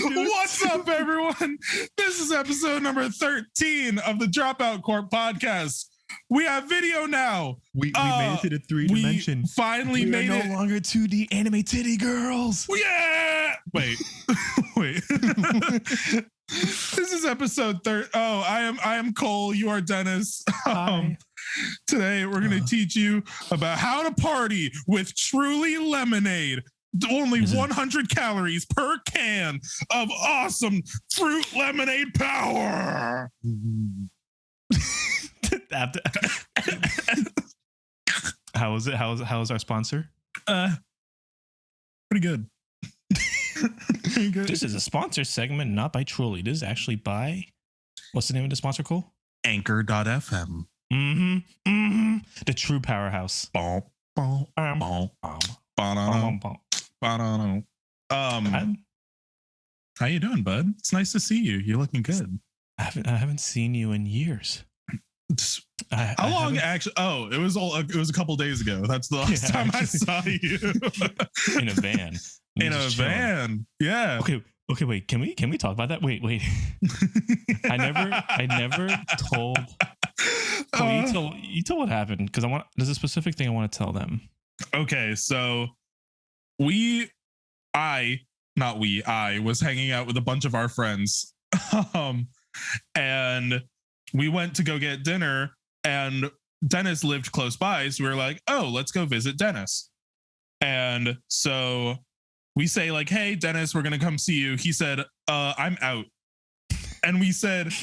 What's up, everyone? This is episode number 13 of the Dropout Corp podcast. We have video now. We made it to the 3 dimension. We finally made it. No longer 2D anime titty girls. Yeah. Wait. This is episode 30. Oh, I am Cole. You are Deniz. Today we're going to teach you about how to party with Truly Lemonade. Only 100 calories per can of awesome fruit lemonade power. How is it? How is our sponsor? Pretty good. Pretty good. This is a sponsor segment, not by Truly. This is actually by, what's the name of the sponsor, Cole? Anchor.fm. The true powerhouse. How you doing, bud? It's nice to see you. You're looking good. I haven't seen you in years. How long actually? Oh, it was a couple days ago. That's the last time I saw you in a van. In a van. Yeah. Okay, wait. Can we talk about that? Wait. I never told. You told what happened, because there's a specific thing I want to tell them. Okay, so I was hanging out with a bunch of our friends, and we went to go get dinner, and Dennis lived close by, so we were like, oh, let's go visit Dennis. And so we say like, hey, Dennis, we're gonna come see you. He said, I'm out. And we said,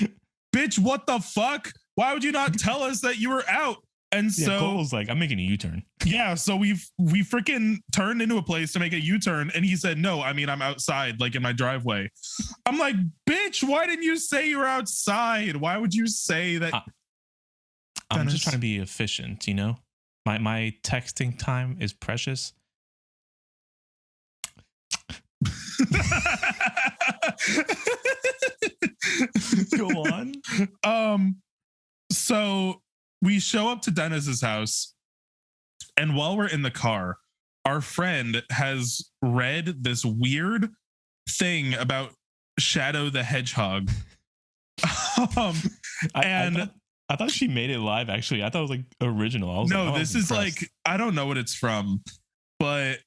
bitch, what the fuck? Why would you not tell us that you were out? And so Cole was like, I'm making a U-turn. Yeah, so we freaking turned into a place to make a U-turn, and he said, no, I mean, I'm outside, like in my driveway. I'm like, bitch, why didn't you say you were outside? Why would you say that? I'm just trying to be efficient, you know? My texting time is precious. Go on. So we show up to Dennis's house, and while we're in the car, our friend has read this weird thing about Shadow the Hedgehog. I thought she made it live, actually. I thought it was like original. This is like, I don't know what it's from, but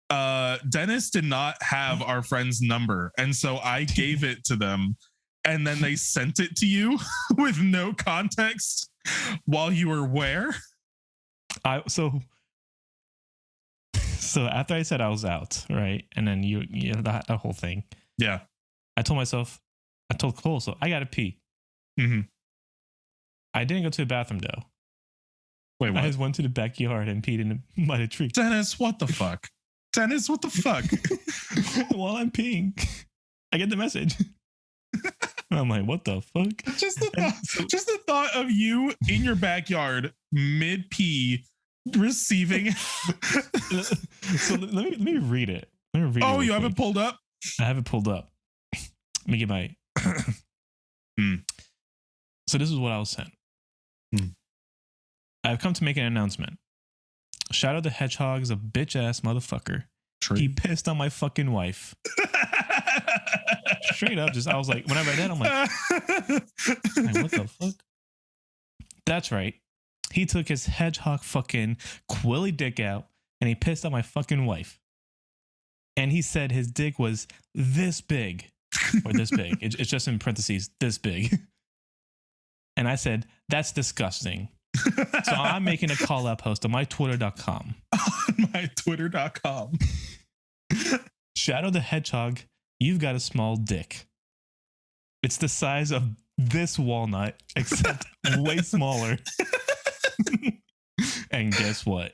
Dennis did not have our friend's number, and so I gave it to them, and then they sent it to you with no context while you were where? So after I said I was out, right? And then you that whole thing. Yeah. I told Cole, so I gotta pee. Mm-hmm. I didn't go to the bathroom though. Wait, what? I just went to the backyard and peed by the tree. Dennis, what the fuck? Dennis, what the fuck? While I'm peeing, I get the message. I'm like, what the fuck? Just the thought of you in your backyard mid pee receiving. So let me read it. Oh, you have it pulled up? I have it pulled up. Let me get my. So this is what I was sent. I've come to make an announcement. Shadow the Hedgehog is a bitch ass motherfucker. True. He pissed on my fucking wife. Straight up, I was like, when I read that, I'm like, what the fuck? That's right. He took his hedgehog fucking quilly dick out and he pissed on my fucking wife. And he said his dick was this big, or this big. It's just in parentheses, this big. And I said, that's disgusting. So I'm making a call out post on my twitter.com. On my twitter.com. Shadow the Hedgehog, you've got a small dick. It's the size of this walnut, except way smaller. And guess what?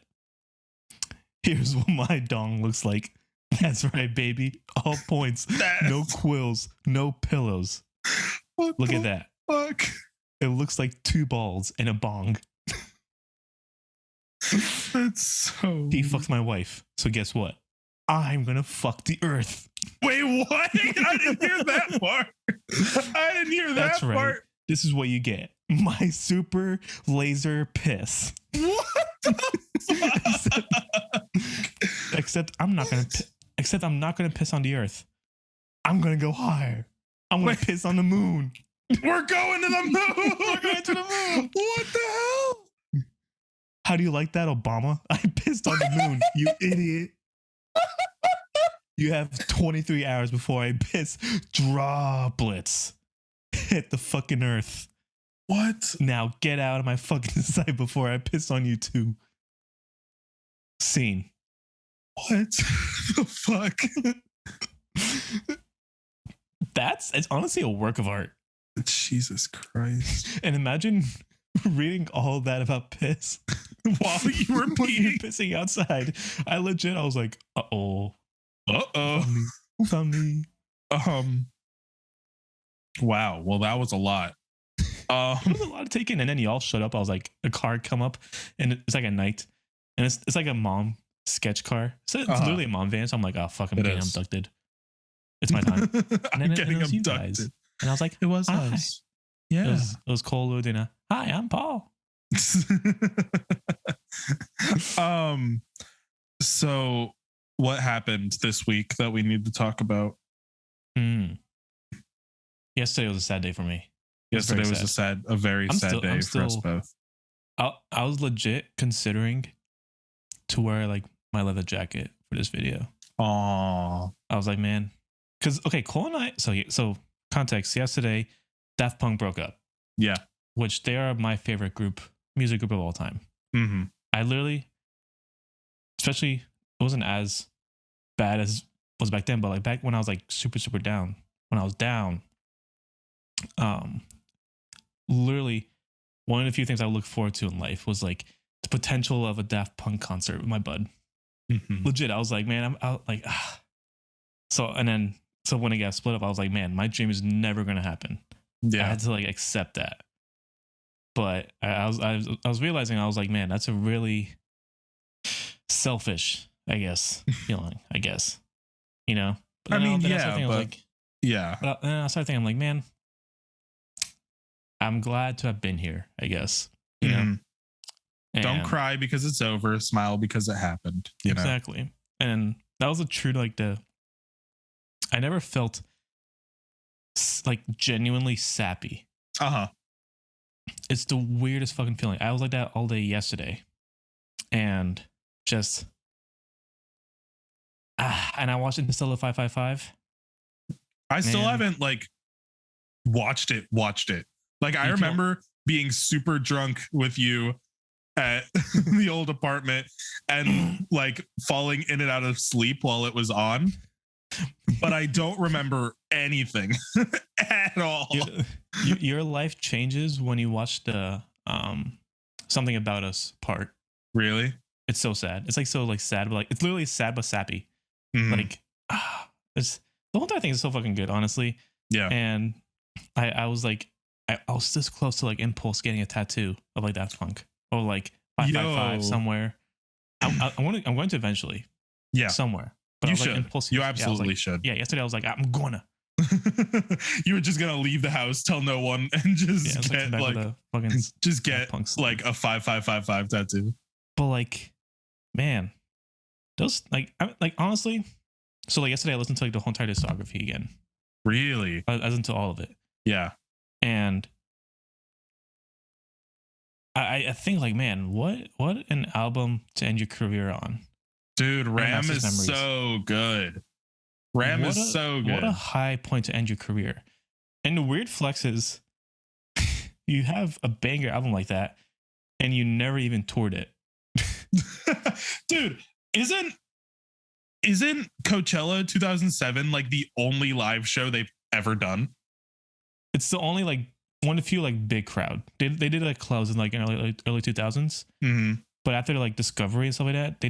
Here's what my dong looks like. That's right, baby. All points. No quills. No pillows. Look at that. Fuck. It looks like 2 balls and a bong. That's so... He fucks my wife. So guess what? I'm gonna fuck the earth. Wait, what? I didn't hear that part. I didn't hear that That's right. part. This is what you get. My super laser piss. What the fuck? Except I'm not gonna piss on the earth. I'm gonna go higher. I'm gonna piss on the moon. We're going to the moon. We're going to the moon. What the hell? How do you like that, Obama? I pissed on the moon, you idiot. You have 23 hours before I piss. Droplets hit the fucking earth. What? Now get out of my fucking sight before I piss on you too. Scene. What the fuck? It's honestly a work of art. Jesus Christ. And imagine reading all that about piss While you were when you're peeing. pissing outside. I was like, uh-oh. Family. Wow. Well, that was a lot. It was a lot to take in, and then you all shut up. I was like, a car come up, and it's like a night, and it's like a mom sketch car. So it's literally a mom van. So I'm like, oh fuck, I'm getting abducted. It's my time. And I'm then getting it was you guys. abducted. And I was like, It was hi. us. Yeah. It was Cole Deniz. Hi, I'm Paul. So what happened this week that we need to talk about? Yesterday was a sad day for me. Yesterday was a very sad day for us both. I was legit considering to wear like my leather jacket for this video. Aww. I was like, man, because Cole and I. So context. Yesterday, Daft Punk broke up. Yeah. Which they are my favorite music group of all time. Mm-hmm. I literally, especially, it wasn't as bad as it was back then, but like back when I was like super, super down, when I was down, literally one of the few things I look forward to in life was like the potential of a Daft Punk concert with my bud. Mm-hmm. Legit, I was like, man, I'm out like, So when it got split up, I was like, man, my dream is never gonna happen. Yeah. I had to like accept that. But I was realizing, I was like, man, that's a really selfish, I guess, feeling, I guess, you know? But then I started thinking, I'm like, man, I'm glad to have been here, I guess, you know? Don't cry because it's over. Smile because it happened. Exactly. Know? And that was a true, I never felt like genuinely sappy. It's the weirdest fucking feeling. I was like that all day yesterday, and just and I watched Interstellar 555. I still haven't like watched it. Like I remember being super drunk with you at the old apartment and like falling in and out of sleep while it was on. But I don't remember anything at all. Your life changes when you watch the Something About Us part. Really? It's so sad. It's like so like sad, but like it's literally sad but sappy. Mm-hmm. Like it's the whole entire thing is so fucking good, honestly. Yeah. And I was like, I was this close to like impulse getting a tattoo of like Daft Punk or like 555 somewhere. I'm going to eventually. Yeah. Somewhere. But you should. You absolutely should. Yeah. Yesterday I was like, I'm gonna. You were just gonna leave the house, tell no one, and just get like a 5555 tattoo. But like, man, those like honestly. So like yesterday I listened to like the whole entire discography again. Really? I listened to all of it. Yeah. And I think like, man, what an album to end your career on. Dude, Ram is so good. Ram is so good. What a high point to end your career. And the weird flex is you have a banger album like that and you never even toured it. Dude, isn't Coachella 2007 like the only live show they've ever done? It's the only like one of the few like big crowd. They did like clubs in like in early 2000s. Mm-hmm. But after like Discovery and stuff like that,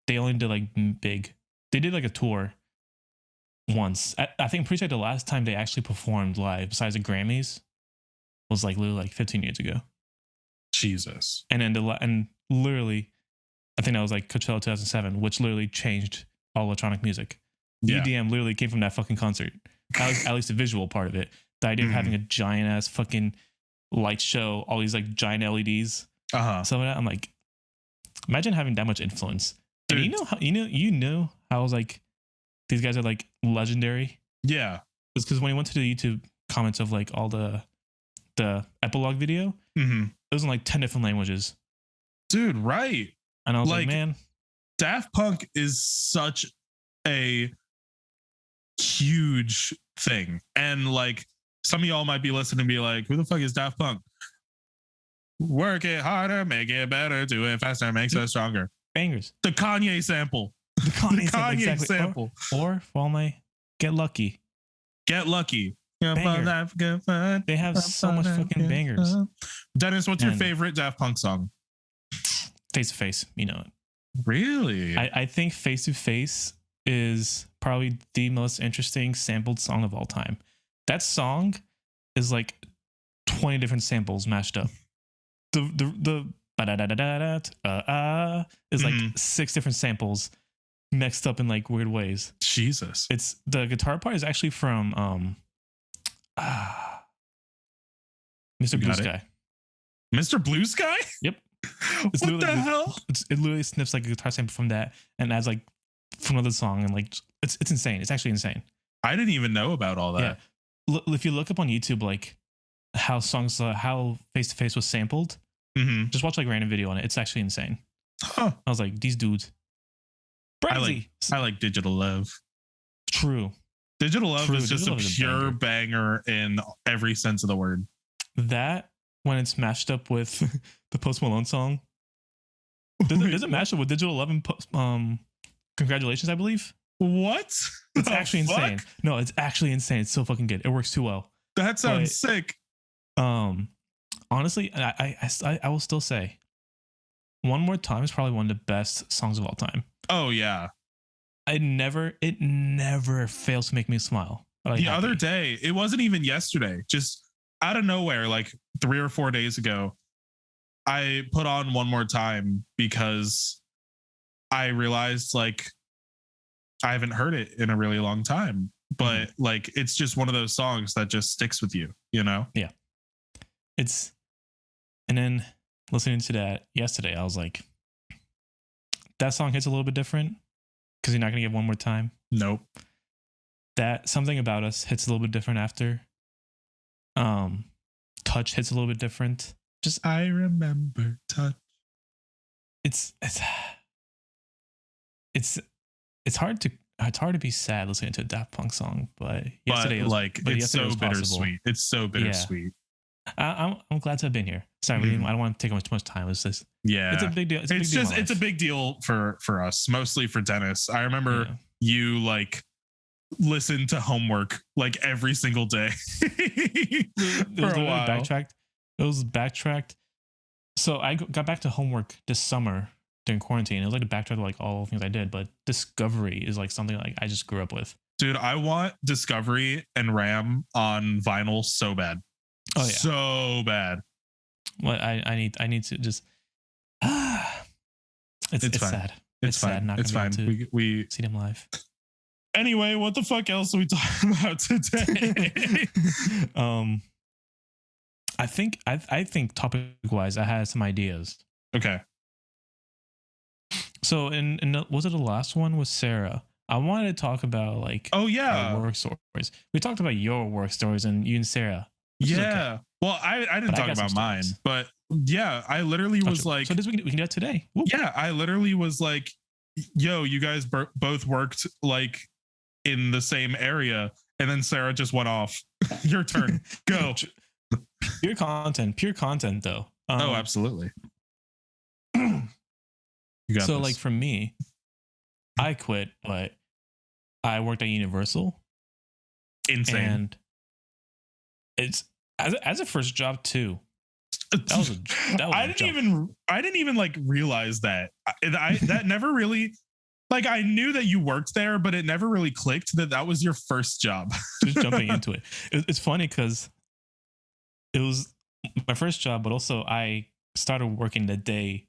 they only did like big. They did like a tour once. I think pretty sure the last time they actually performed live besides the Grammys was like literally like 15 years ago. Jesus. And then literally, I think that was like Coachella 2007, which literally changed all electronic music. Yeah. EDM literally came from that fucking concert. At least the visual part of it. The idea of having a giant ass fucking light show, all these like giant LEDs, stuff like that. I'm like, imagine having that much influence. Dude. And you know how I was like, these guys are like legendary. Yeah. It's because when he went to the YouTube comments of like all the epilogue video, Mm-hmm. it was in like 10 different languages. Dude, right. And I was like, man, Daft Punk is such a huge thing. And like some of y'all might be listening and be like, who the fuck is Daft Punk? Work it harder, make it better, do it faster, makes us stronger. bangers. The Kanye sample. The Kanye, Kanye sample. Or for all my Get Lucky. Get Lucky. Banger. They have so much fucking bangers. Dennis, what's your favorite Daft Punk song? Face to Face, you know it. Really? I think Face to Face is probably the most interesting sampled song of all time. That song is like 20 different samples mashed up. The is like 6 different samples mixed up in like weird ways. Jesus. It's the guitar part is actually from Mr. Blue Sky. Mr. Blue Sky? Yep. What the hell? It literally snips like a guitar sample from that and adds like from another song, and like it's insane. It's actually insane. I didn't even know about all that. Yeah. If you look up on YouTube like how songs how Face to Face was sampled, just watch like a random video on it. It's actually insane. Huh. I was like, these dudes. Crazy. I like Digital Love. True. Digital Love is just a pure banger in every sense of the word. That when it's mashed up with the Post Malone song. Does it mash up with Digital Love and Congratulations, I believe? What? It's actually insane. No, it's actually insane. It's so fucking good. It works too well. That sounds sick. Honestly, I will still say One More Time is probably one of the best songs of all time. Oh yeah. It never fails to make me smile. The other day, it wasn't even yesterday, just out of nowhere, like 3 or 4 days ago, I put on One More Time because I realized like I haven't heard it in a really long time, but like it's just one of those songs that just sticks with you, you know? Yeah. And then listening to that yesterday, I was like, that song hits a little bit different because you're not going to get One More Time. Nope. That Something About Us hits a little bit different after. Touch hits a little bit different. Just I remember touch. It's hard to be sad listening to a Daft Punk song, but yesterday it's so bittersweet. It's so bittersweet. Yeah. I'm glad to have been here. Sorry, I don't want to take too much time. It's just it's a big deal. It's a big deal for us, mostly for Dennis. I remember you like listen to Homework like every single day. It was backtracked. So I got back to Homework this summer during quarantine. It was like a backtrack of like all the things I did, but Discovery is like something like I just grew up with. Dude, I want Discovery and Ram on vinyl so bad. Oh yeah, so bad. Well, I need to just. It's fine. sad. It's fine. Sad. Not it's fine. We see them live. Anyway, what the fuck else are we talking about today? I think topic wise, I had some ideas. Okay. So was it the last one with Sarah? I wanted to talk about like our work stories. We talked about your work stories and you and Sarah. Yeah. Okay. Well, I didn't talk about mine, but yeah, I literally was like, so we can do that today. Woo. Yeah, I literally was like, yo, you guys both worked like in the same area, and then Sarah just went off. Your turn. Go. Pure content though. Oh, absolutely. So like for me, I quit, but I worked at Universal. Insane. And it's as a first job too. I didn't even like realize that. That never really, like, I knew that you worked there, but it never really clicked that was your first job. Just jumping into it. It's funny because it was my first job, but also I started working the day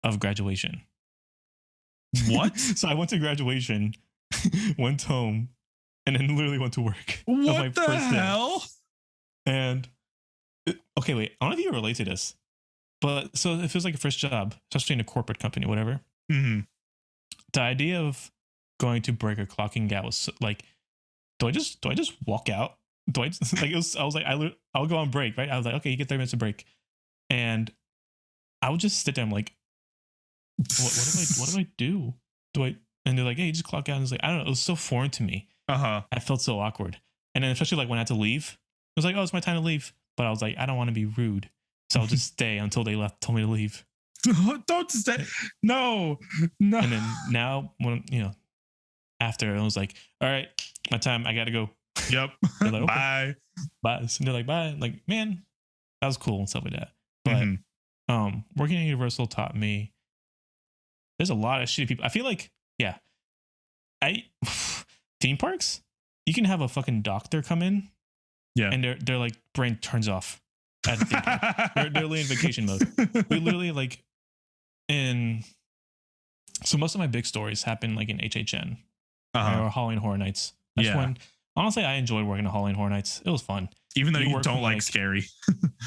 of graduation. What? So I went to graduation, went home, and then literally went to work. What the hell? And okay, wait. I don't know if you relate to this, but so it feels like a first job, especially in a corporate company, whatever. Mm-hmm. The idea of going to break or clocking out was like do I just walk out? Do I just, like, I was like, I'll go on break, right? I was like, okay, you get 30 minutes of break. And I would just sit there. I'm like, what do I do? And they're like, hey, you just clock out. And it's like, I don't know. It was so foreign to me. I felt so awkward. And then especially like when I had to leave, it was like, oh, it's my time to leave. But I was like, I don't want to be rude. So I'll just stay until they told me to leave. Don't stay. No. And then now, when, after, I was like, all right, my time. I got to go. Yep. They're like, okay. Bye. So they're like, bye. I'm like, man, that was cool and stuff like that. But working at Universal taught me there's a lot of shitty people. I feel like, theme parks, you can have a fucking doctor come in, and they're like brain turns off at the theme park. They're literally in vacation mode. We literally like so most of my big stories happen like in HHN or Halloween Horror Nights. That's when honestly I enjoyed working at Halloween Horror Nights. It was fun, even though you don't like scary.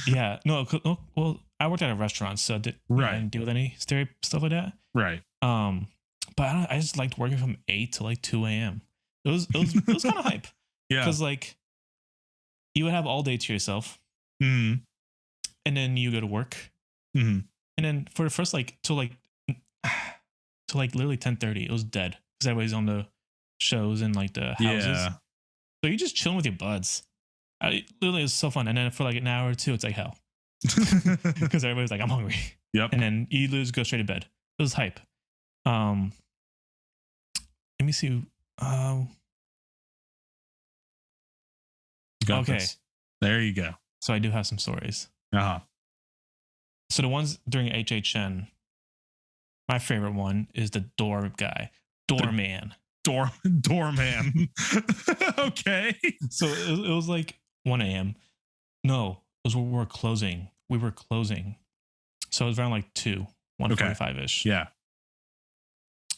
Well, I worked at a restaurant, so I didn't deal with any scary stuff like that. Right. But I just liked working from 8 to like 2 a.m. It was kind of hype. Yeah. Because like you would have all day to yourself. And then you go to work. And then for the first till literally 10:30, it was dead. Because everybody's on the shows and like the houses. Yeah. So you're just chilling with your buds. Literally, it was so fun. And then for like an hour or two, it's like hell. Because everybody's like, I'm hungry. Yep. And then you literally just go straight to bed. It was hype. Let me see. Okay. There you go. So I do have some stories. So the ones during HHN, my favorite one is the doorman. Doorman. Okay. So it was like 1 a.m. No, it was when we were closing. So it was around like 1:45-ish. Yeah.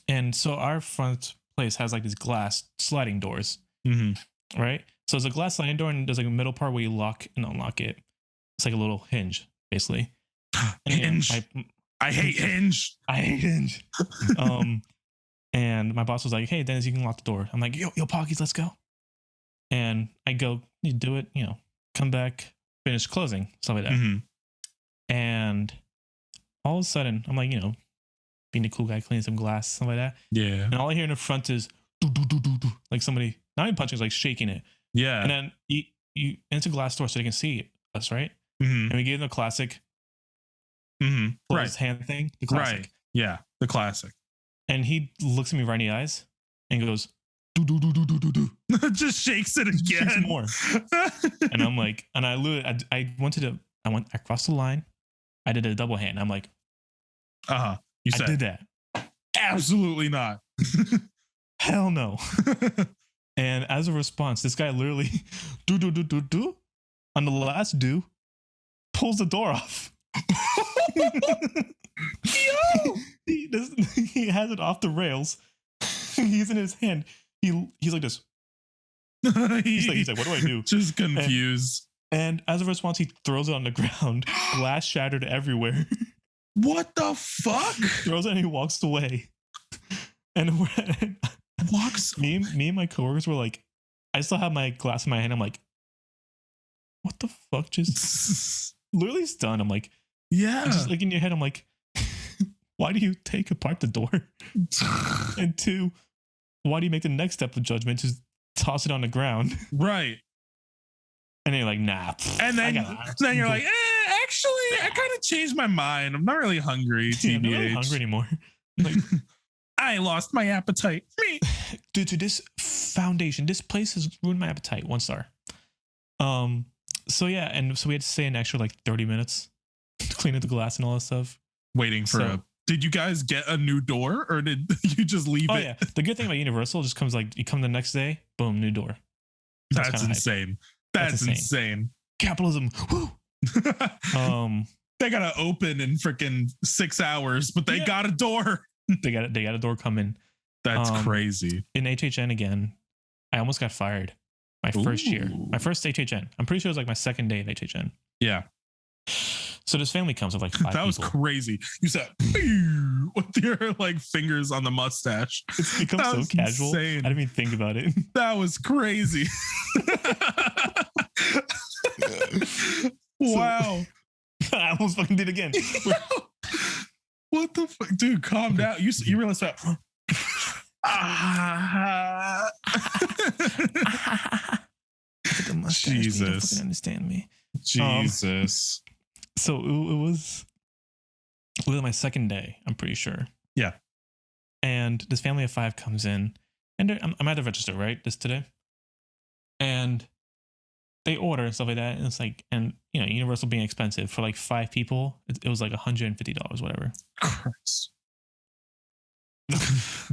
And so our front place has like these glass sliding doors. Right? So it's a glass sliding door, and there's like a middle part where you lock and unlock it. It's like a little hinge, basically. Hinge. I hate Hinge. And my boss was like, hey, Deniz, you can lock the door. I'm like, yo, Pockies, let's go. And I go, you do it, come back, finish closing, stuff like that. And all of a sudden, I'm like, being the cool guy, cleaning some glass, stuff like that. Yeah. And all I hear in the front is do, do, do, do, do, like somebody, not even punching, like shaking it. Yeah. And then you it's a glass door so they can see us, right? And we gave them a classic closed hand thing. The classic. Right. Yeah. The classic. And he looks at me right in the eyes and goes, do, do, do, do, do, do, do. Just shakes it again. Shakes more. And I'm like, and I literally, I crossed the line. I did a double hand. I'm like, you said I did that. Absolutely not. Hell no. And as a response, this guy literally do on the last pulls the door off. Yo! He has it off the rails. He's in his hand. He's like this. He's like, what do I do? Just confused. And as a response, he throws it on the ground. Glass shattered everywhere. What the fuck? Throws it and he walks away. And me and my coworkers were like, I still have my glass in my hand. I'm like, what the fuck? Just literally stunned. I'm like, yeah. Just like in your head, I'm like, why do you take apart the door? And 2, why do you make the next step of judgment? Just toss it on the ground. Right. And then you're like, nah. And then you're like, actually, I kind of changed my mind. I'm not really hungry. TBH. I'm not really hungry anymore. Like, I lost my appetite. Due to this foundation, this place has ruined my appetite. 1 star. So yeah, and so we had to stay an extra like 30 minutes to clean up the glass and all that stuff. Waiting for Did you guys get a new door, or did you just leave it? Oh yeah. The good thing about Universal just comes like you come the next day, boom, new door. That's insane. That's insane. Capitalism. Woo. They gotta open in freaking 6 hours, but they got a door. They got a door coming. That's crazy. In HHN again, I almost got fired. My first year. My first HHN. I'm pretty sure it was like my second day of HHN. Yeah. So this family comes with like 5 people. That was crazy. You said, with your like fingers on the mustache. It's become That so was casual. insane. I didn't even think about it. That was crazy. Wow. I almost fucking did it again. What the fuck, dude? Calm down. You realize that? Jesus. You don't fucking understand me. Jesus. So it was my second day, I'm pretty sure. Yeah. And this family of 5 comes in, and I'm at the register, right? This today. And they order and stuff like that. And it's like, and you know, Universal being expensive for like 5 people, it was like $150, whatever. Christ.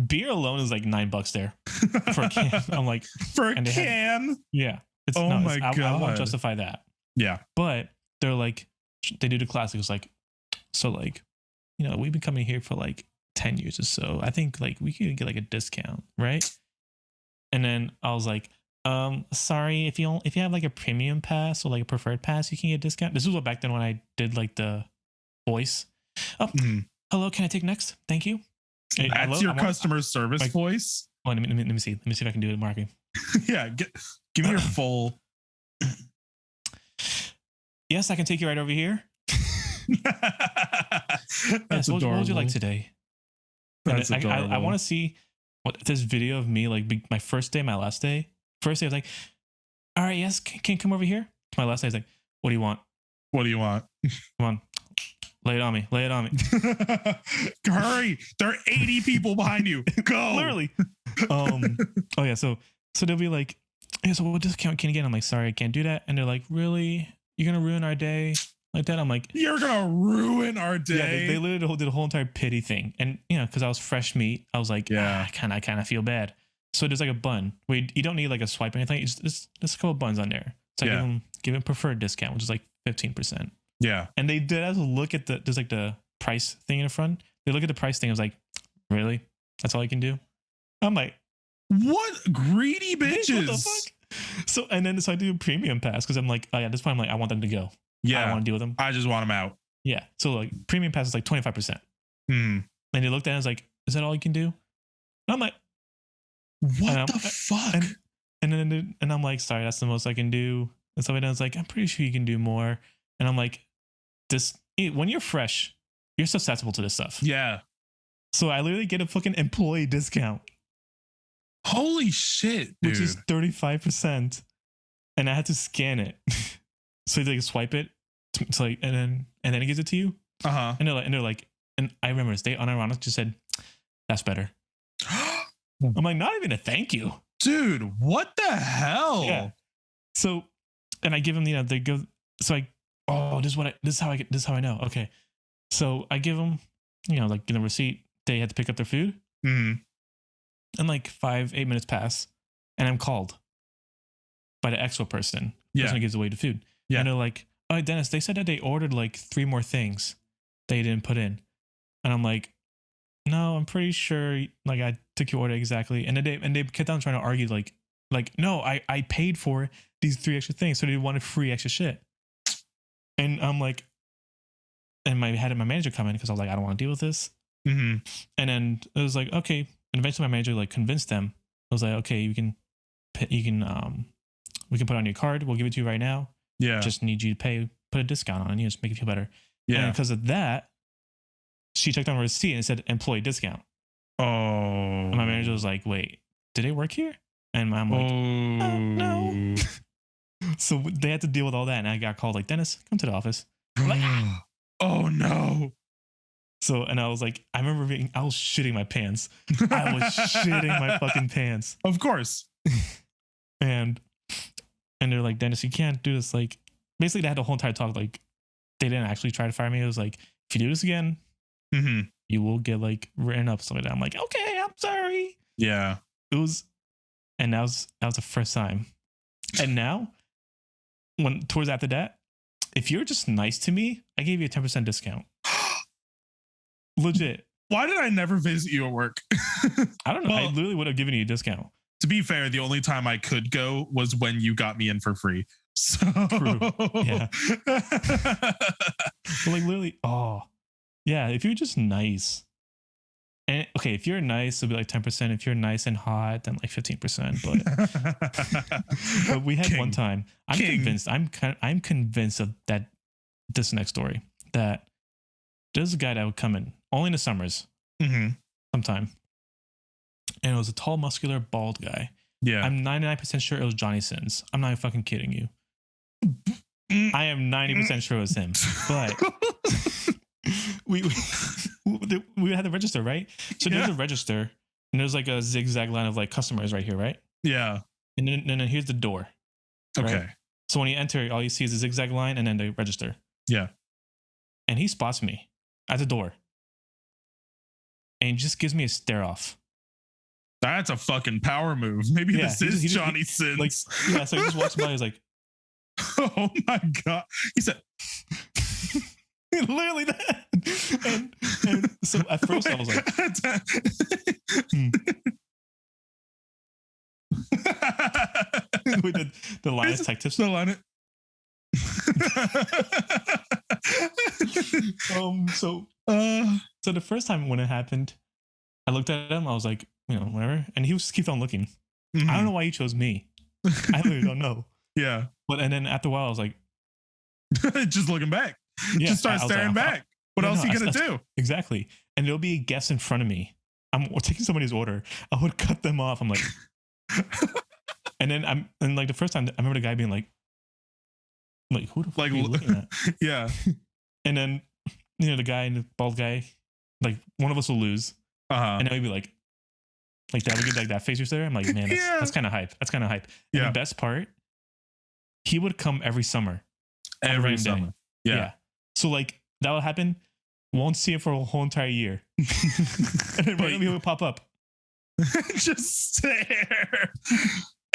Beer alone is like $9 there for a can. I'm like, for a can? Yeah. My God. I won't justify that. Yeah. But they're like, they do the classic. It's like, so like, you know, we've been coming here for like 10 years or so. I think like we could get like a discount, right? And then I was like, sorry, if you have like a premium pass or like a preferred pass, you can get a discount. This was what back then when I did like the voice. Oh, hello, can I take next? Thank you. That's your customer service like, voice. Oh, let me see. Let me see if I can do it, marketing. Yeah, give me your full. Yes, I can take you right over here. That's yes, adorable. what would you like today? That's adorable. I want to see what this video of me, like my first day, my last day. First day, I was like, all right, yes, can you come over here? My last day, I was like, what do you want? What do you want? Come on. Lay it on me. Lay it on me. Hurry. There are 80 people behind you. Go. Literally. Oh yeah. So they'll be like, yeah, so what discount can you get? I'm like, sorry, I can't do that. And they're like, really? You're going to ruin our day like that? I'm like, you're going to ruin our day. Yeah, they literally did a whole entire pity thing. And you know, cause I was fresh meat, I was like, I kind of feel bad. So there's like a bun where you don't need like a swipe or anything. It's just a couple of buns on there. So I give them preferred discount, which is like 15%. Yeah. And they did as a look at there's like the price thing in the front. They look at the price thing. I was like, really? That's all you can do? I'm like, what greedy bitches? What the fuck? So I do a premium pass because I'm like, oh yeah, at this point I'm like, I want them to go. Yeah. I don't want to deal with them. I just want them out. Yeah. So like premium pass is like 25%. And they looked at it and was like, is that all you can do? And I'm like, what the fuck? And I'm like, sorry, that's the most I can do. And so I was like, I'm pretty sure you can do more. And I'm like, when you're fresh, you're susceptible to this stuff. Yeah. So I literally get a fucking employee discount. Holy shit, dude. Which is 35%. And I had to scan it. So they like swipe it. It's like, and then it gives it to you. Uh-huh. And they're like, and I remember this, they unironically just said, that's better. I'm like, not even a thank you. Dude, what the hell? Yeah. So, and I give them, they go, so this is how I know. Okay. So I give them, like the receipt. They had to pick up their food. Mm-hmm. And like 8 minutes pass, and I'm called by the expo person. The person who gives away the food. Yeah. And they're like, oh, Dennis, they said that they ordered like 3 more things they didn't put in. And I'm like, no, I'm pretty sure like I took your order exactly. And they kept on trying to argue like no, I paid for these 3 extra things, so they wanted free extra shit. And I'm like, and I had my manager come in because I was like, I don't want to deal with this. Mm-hmm. And then it was like, okay. And eventually my manager like convinced them. I was like, okay, we can put it on your card. We'll give it to you right now. Yeah. Just need you to put a discount on it. Just make it feel better. Yeah. And because of that, she checked on her receipt and it said employee discount. Oh. And my manager was like, wait, did they work here? And I'm like, no. So they had to deal with all that. And I got called like, Dennis, come to the office. I'm like, oh no. So, and I was like, I remember I was shitting my pants. I was shitting my fucking pants. Of course. And they're like, Dennis, you can't do this. Like, basically they had the whole entire talk. Like, they didn't actually try to fire me. It was like, if you do this again, you will get like written up. So I'm like, okay, I'm sorry. Yeah. And that was the first time. And now, towards after that, if you're just nice to me, I gave you a 10% discount. Legit. Why did I never visit you at work? I don't know. I literally would have given you a discount. To be fair, the only time I could go was when you got me in for free. So true. Yeah. But like literally, if you're just nice, And okay, if you're nice, it'll be like 10%. If you're nice and hot, then like 15%. But we had one time. I'm convinced. I'm convinced of that. This next story, that there's a guy that would come in only in the summers, sometime, and it was a tall, muscular, bald guy. Yeah, I'm 99% sure it was Johnny Sins. I'm not fucking kidding you. I am 90% sure it was him. But we had the register, right? So there's a register, and there's like a zigzag line of like customers right here, right? Yeah. And then here's the door. Okay. Right? So when you enter, all you see is a zigzag line and then the register. Yeah. And he spots me at the door. And he just gives me a stare off. That's a fucking power move. Maybe this is Johnny Sins. Like, yeah, so he just walks by. He's like, oh my God. He said, literally that. And so at first I was like, with the line of tech tips. The line of so the first time when it happened, I looked at him, I was like, whatever, and he just keeps on looking. I don't know why he chose me. I really don't know. Yeah. But and then after a while I was like, just looking back. Yeah, just start staring back. What else are you gonna do? Exactly. And there'll be guests in front of me. I'm taking somebody's order. I would cut them off. I'm like, and then like the first time I remember the guy being like who the fuck are you looking at? Yeah. And then the guy and the bald guy, like one of us will lose. And then we'd be like that. We get like that face there. I'm like, man, that's kind of hype. That's kind of hype. And the best part, he would come every summer. Every summer. Yeah. So like that would happen. Won't see it for a whole entire year. And then randomly he would pop up. Just stare.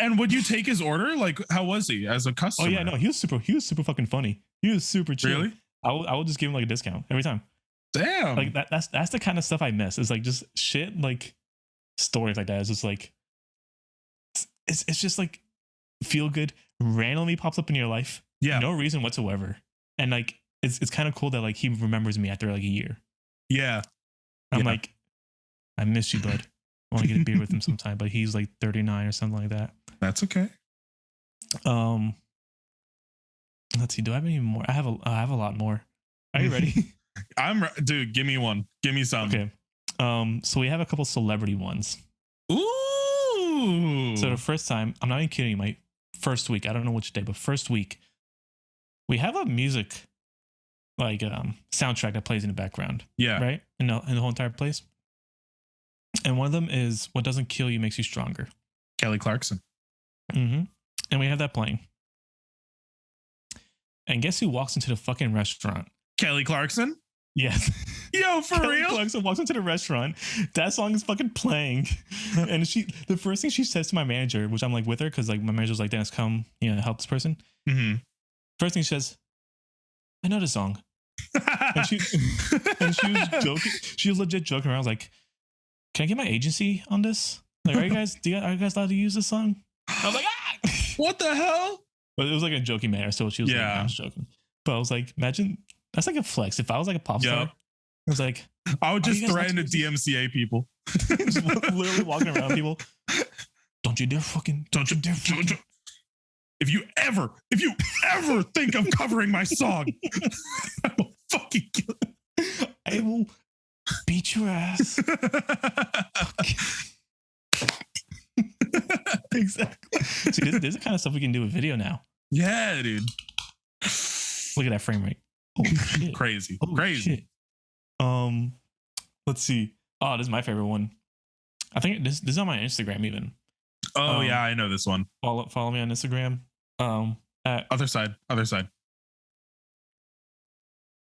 And would you take his order? Like, how was he as a customer? Oh yeah, no, he was super fucking funny. He was super chill. Really? I would just give him like a discount every time. Damn. Like that's the kind of stuff I miss. It's like just shit like stories like that. It's just like it's just like feel good randomly pops up in your life. Yeah. No reason whatsoever. And like it's kind of cool that like he remembers me after like a year. Yeah. I'm like, I miss you, bud. I want to get a beer with him sometime, but he's like 39 or something like that. That's okay. Let's see. Do I have any more? I have a lot more. Are you ready? Dude, give me one. Give me some. Okay. So we have a couple celebrity ones. Ooh. So the first time, I'm not even kidding, my first week, I don't know which day, but first week, we have a music like soundtrack that plays in the background. Yeah. Right? In the whole entire place. And one of them is What Doesn't Kill You Makes You Stronger. Kelly Clarkson. And we have that playing. And guess who walks into the fucking restaurant? Kelly Clarkson? Yes. Yo, for Kelly real? Clarkson walks into the restaurant. That song is fucking playing. And the first thing she says to my manager, which I'm like with her, because like my manager's like, Dennis, come, help this person. First thing she says, I know the song. and she was joking. She was legit joking around. I was like, can I get my agency on this? Like, are you guys allowed to use this song? I was like, ah! What the hell? But it was like a joking manner, so she was like, I was joking. But I was like, imagine that's like a flex. If I was like a pop star, I was like, I would just threaten to DMCA people. Just literally walking around people. Don't you dare fucking. If you ever think of covering my song, I will fucking kill you. I will beat your ass. Exactly. See, this is the kind of stuff we can do with video now. Yeah, dude. Look at that frame rate. Holy shit. Crazy. Holy Crazy. Shit. Let's see. Oh, this is my favorite one. I think this is on my Instagram even. Oh yeah, I know this one. Follow me on Instagram. Other side.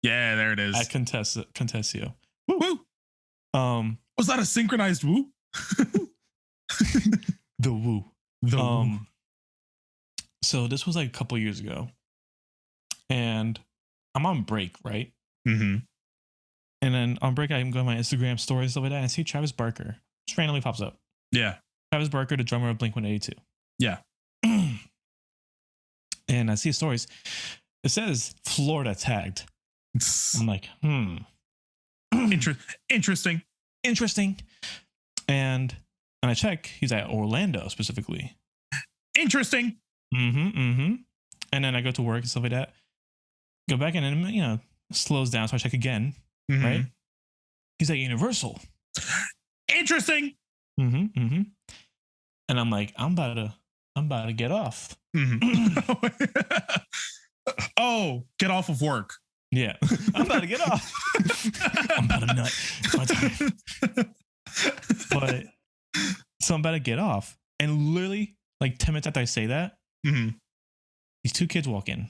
Yeah, there it is. At Contessio. Woo. Was that a synchronized woo? The woo. Woo. So this was like a couple years ago, and I'm on break, right? And then on break, I'm going to my Instagram stories, stuff like that, and I see Travis Barker. Just randomly pops up. Yeah. Travis Barker, the drummer of Blink-182. Yeah. And I see his stories. It says Florida tagged. I'm like, Interesting. interesting. And I check, he's at Orlando specifically. Interesting. And then I go to work and stuff like that. Go back and then, you know, slows down. So I check again, right? He's at Universal. Interesting. And I'm like, I'm about to get off. Oh, get off of work. Yeah. I'm about to get off. I'm about to nut. It's my time. But so I'm about to get off. And literally, like 10 minutes after I say that, these two kids walk in.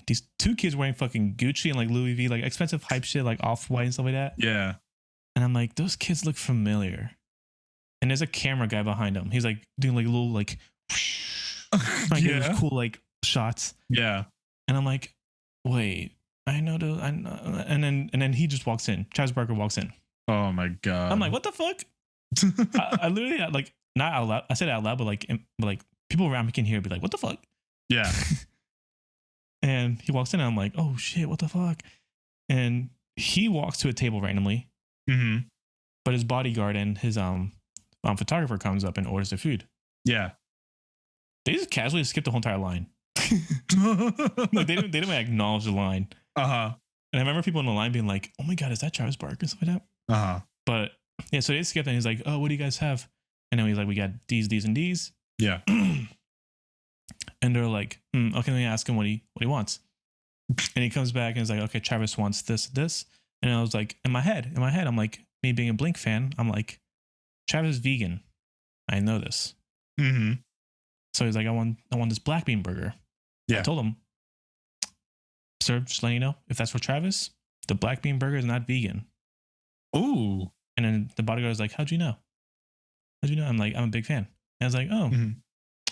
These two kids wearing fucking Gucci and like Louis V, like expensive hype shit, like Off-White and stuff like that. Yeah. And I'm like, those kids look familiar. And there's a camera guy behind him. He's like doing like little like, like those cool like shots. Yeah. And I'm like, wait, I know. And then he just walks in. Travis Barker walks in. Oh my god. I'm like, what the fuck? I literally like not out loud. I said it out loud, but like people around me can hear. Be like, what the fuck? Yeah. And he walks in, and I'm like, oh shit, what the fuck? And he walks to a table randomly. But his bodyguard and his photographer comes up and orders the food. Yeah. They just casually skip the whole entire line. Like they didn't acknowledge the line. And I remember people in the line being like, oh my god, is that Travis Barker and stuff like that? But yeah, so they skipped and he's like, oh, what do you guys have? And then he's like, we got these, and these. Yeah. And they're like, okay, let me ask him what he wants. And he comes back and he's like, okay, Travis wants this. And I was like, in my head, I'm like, me being a Blink fan, I'm like, Travis is vegan. I know this. So he's like, I want this black bean burger. Yeah. I told him, sir, just letting you know, if that's for Travis, the black bean burger is not vegan. Ooh. And then the bodyguard was like, how'd you know? I'm like, I'm a big fan. And I was like, oh,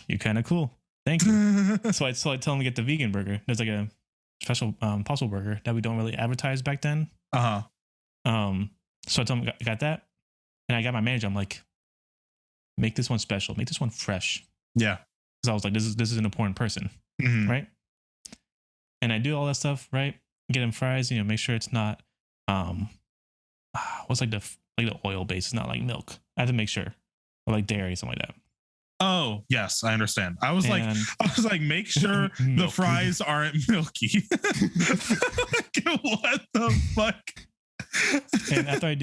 you're kind of cool. Thank you. so I tell him to get the vegan burger. There's like a special Impossible burger that we don't really advertise back then. So I told him I got that. And I got my manager. I'm like, make this one special. Make this one fresh. Yeah. Because I was like, this is an important person. Right. And I do all that stuff, right? Get him fries, you know, make sure it's not what's like the oil base, it's not like milk. I have to make sure. Or like dairy, something like that. Oh, yes, I understand. I was like, make sure the fries aren't milky. What the fuck? And after I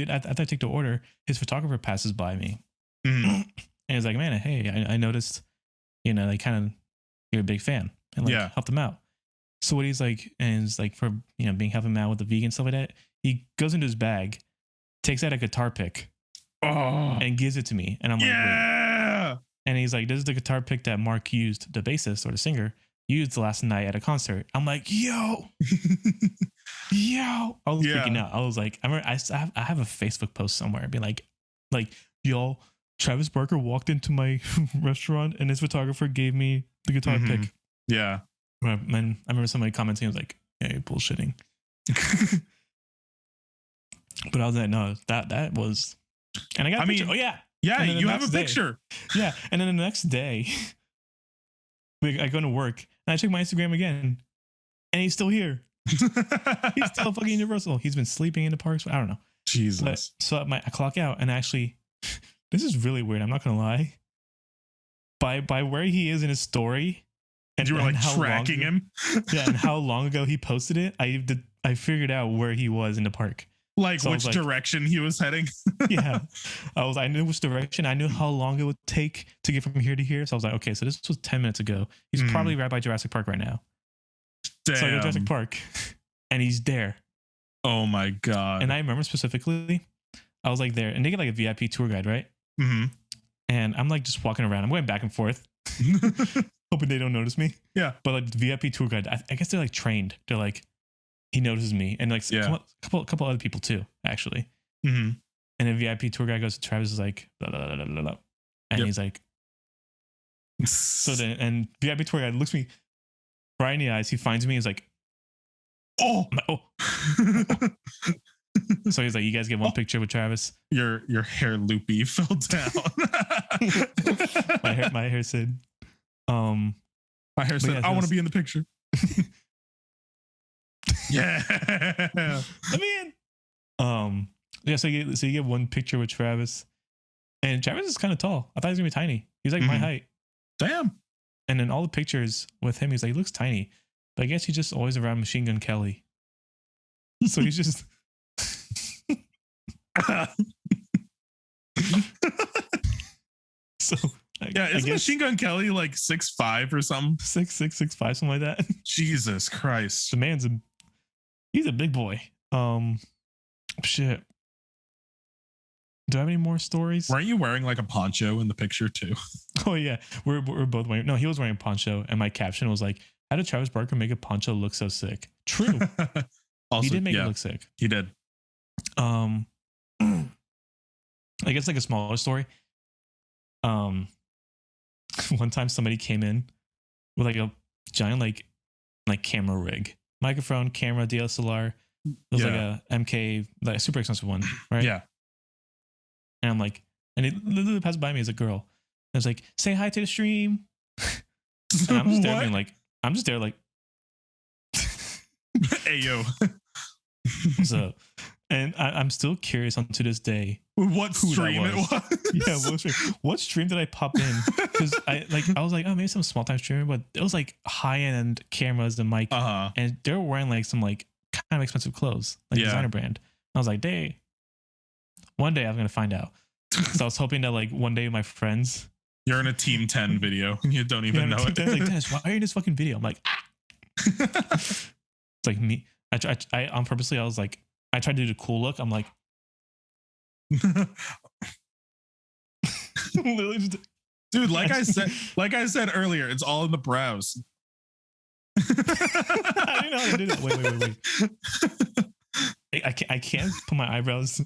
take the order, his photographer passes by me. And he's like, man, hey, I noticed, you know, like kind of you're a big fan. And like helped him out. So what he's like, and it's like for, you know, helping him out with the vegan stuff like that, he goes into his bag, takes out a guitar pick, and gives it to me. And I'm like, wait. And he's like, this is the guitar pick that Mark used, the bassist or the singer, used last night at a concert. I'm like, yo. I was freaking out. I was like, I have a Facebook post somewhere being like, yo, Travis Barker walked into my restaurant and his photographer gave me the guitar pick. Yeah. And I remember somebody commenting, I was like, yeah, you're bullshitting. But I was like, no, that was, and I got a picture. Oh yeah. Yeah, you have a picture. Yeah. And then the next day, I go to work and I check my Instagram again and he's still here. He's still fucking Universal. He's been sleeping in the parks. I don't know. Jesus. But, so I clock out and actually, this is really weird. I'm not going to lie. By where he is in his story. And you were like tracking him. Yeah. And how long ago he posted it. I figured out where he was in the park. Like so which direction he was heading. Yeah. I knew which direction. I knew how long it would take to get from here to here. So I was like, okay, so this was 10 minutes ago. He's probably right by Jurassic Park right now. Damn. So I go to Jurassic Park and he's there. Oh my God. And I remember specifically, I was like there and they get like a VIP tour guide, right? And I'm like just walking around. I'm going back and forth. Hoping they don't notice me. Yeah. But like the VIP tour guide, I guess they're like trained. They're like, he notices me and like a couple other people too, actually. And then VIP tour guide goes to Travis is like, blah, blah, blah, blah, blah. And he's like, so then, and VIP tour guide looks me right in the eyes. He finds me. He's like, oh. So he's like, you guys get one picture with Travis. Your hair loopy fell down. my hair said, I want to be in the picture. Yeah. Let me in. Yeah, so you get one picture with Travis, and Travis is kind of tall. I thought he was gonna be tiny. He's like my height. Damn. And then all the pictures with him, he's like, he looks tiny. But I guess he's just always around Machine Gun Kelly. So he's just. So isn't Machine Gun Kelly like 6'5" or something? 6'6", 6'5", something like that. Jesus Christ. The he's a big boy. Shit. Do I have any more stories? Weren't you wearing like a poncho in the picture too? Oh yeah, we're both wearing. No, he was wearing a poncho, and my caption was like, "How did Travis Barker make a poncho look so sick?" True. Also, he did make it look sick. He did. I guess like a smaller story. One time somebody came in with like a giant like camera rig, microphone, camera, DSLR. It was like a MK, like a super expensive one, right? Yeah. And I'm like, and it literally passed by me as a girl. And I was like, "Say hi to the stream." And I'm just there being like, hey yo. What's up? And I'm still curious to this day what stream it was. Yeah, what stream did I pop in? Because I was like, oh, maybe some small time streamer, but it was like high end cameras and mic, and they were wearing like some like kind of expensive clothes, like designer brand. I was like, one day I'm gonna find out. So I was hoping that like one day my friends, you're in a Team 10 video, you don't even know it. Like, Dennis, why are you in this fucking video? I'm like, it's like me. I on purposely I was like, I tried to do the cool look. I'm like, literally just, dude, like I said earlier, it's all in the brows. I didn't know how to do that. Wait. I can't put my eyebrows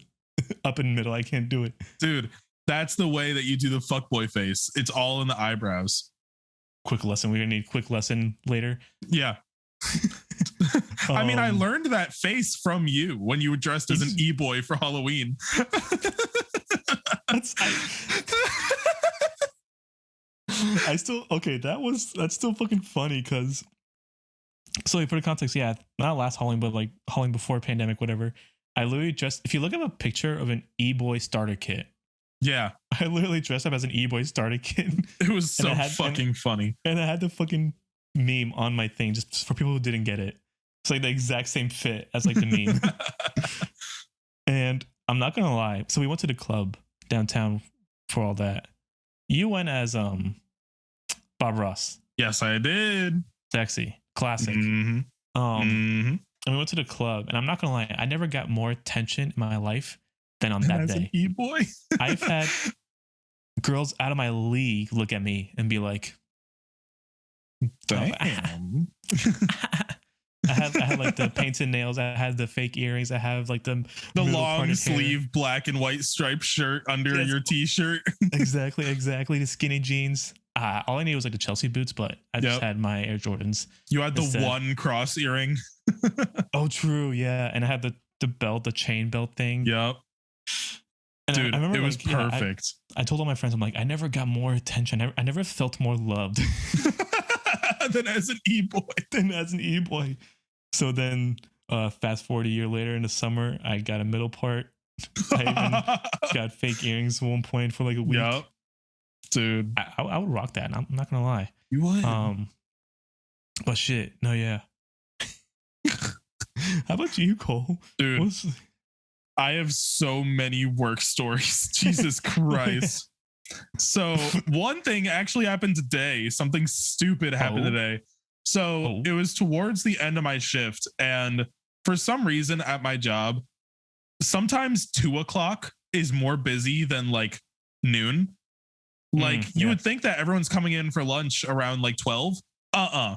up in the middle. I can't do it. Dude, that's the way that you do the fuckboy face. It's all in the eyebrows. Quick lesson. We're gonna need a quick lesson later. Yeah. I mean, I learned that face from you when you were dressed as an e-boy for Halloween. That's still fucking funny because, so like, for the context, yeah, not last Halloween, but like Halloween before pandemic, whatever. I literally dressed, if you look at a picture of an e-boy starter kit, yeah, I literally dressed up as an e-boy starter kit. It was so funny. And I had the fucking meme on my thing just for people who didn't get it. It's like the exact same fit as like the meme. And I'm not gonna lie. So we went to the club downtown for all that. You went as Bob Ross. Yes, I did. Sexy. Classic. Mm-hmm. And we went to the club, and I'm not gonna lie, I never got more attention in my life than on that day. An e-boy. I've had girls out of my league look at me and be like, damn. I had like the painted nails. I had the fake earrings. I have like the long sleeve black and white striped shirt under your t-shirt. Exactly. The skinny jeans. All I needed was like the Chelsea boots, but I just had my Air Jordans. You had the one cross earring. Oh, true. Yeah. And I had the belt, the chain belt thing. Yep. And dude, I remember it was perfect. I told all my friends, I'm like, I never got more attention. I never felt more loved than as an e-boy. So then fast forward a year later in the summer, I got a middle part. I even got fake earrings at one point for like a week. Yep. Dude. I would rock that. I'm not going to lie. You would. But shit. No, yeah. How about you, Cole? Dude. I have so many work stories. Jesus Christ. So one thing actually happened today. Something stupid happened today. So it was towards the end of my shift. And for some reason at my job, sometimes 2:00 is more busy than like noon. Like you would think that everyone's coming in for lunch around like 12.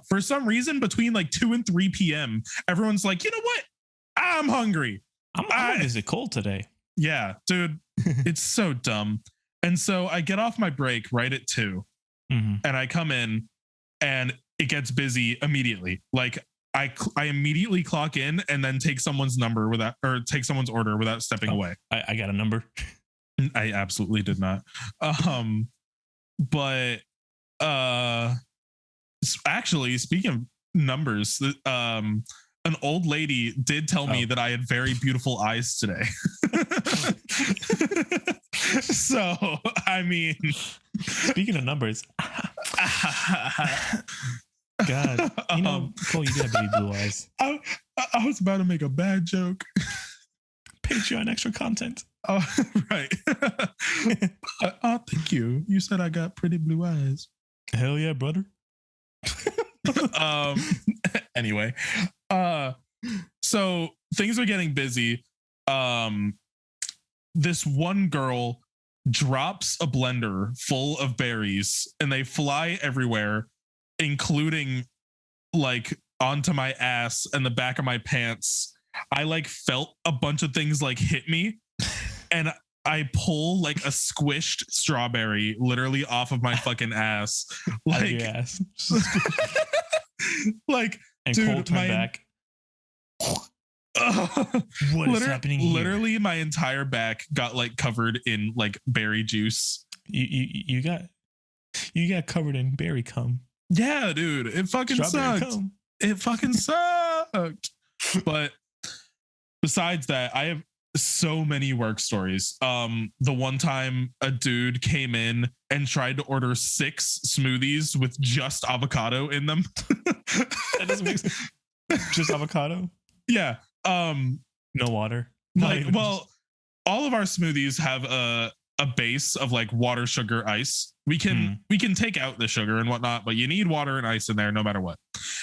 For some reason between like 2 and 3 p.m., everyone's like, you know what? I'm hungry. I'm gonna visit Cole today. Yeah, dude. It's so dumb. And so I get off my break right at 2 and I come in and it gets busy immediately. Like I immediately clock in and then take someone's order without stepping away. I got a number. I absolutely did not. But actually, speaking of numbers, an old lady did tell me that I had very beautiful eyes today. So, I mean, Speaking of numbers, God, Cole, you got baby blue eyes. I was about to make a bad joke. Patreon extra content. Oh, right. Oh, thank you. You said I got pretty blue eyes. Hell yeah, brother. Anyway, so things are getting busy. This one girl drops a blender full of berries and they fly everywhere, including like onto my ass and the back of my pants. I like felt a bunch of things like hit me, and I pull like a squished strawberry literally off of my fucking ass. Like, out of your ass. Like, And dude, Cole turned back. What is happening here? Literally, my entire back got like covered in like berry juice. You got covered in berry cum. Yeah, dude, it fucking Strawberry sucked. cum. It fucking sucked. But besides that, I have so many work stories. The one time a dude came in and tried to order 6 smoothies with just avocado in them. That doesn't make sense. Just avocado? Yeah. No water. Like, well, all of our smoothies have a base of like water, sugar, ice. We can take out the sugar and whatnot, but you need water and ice in there no matter what.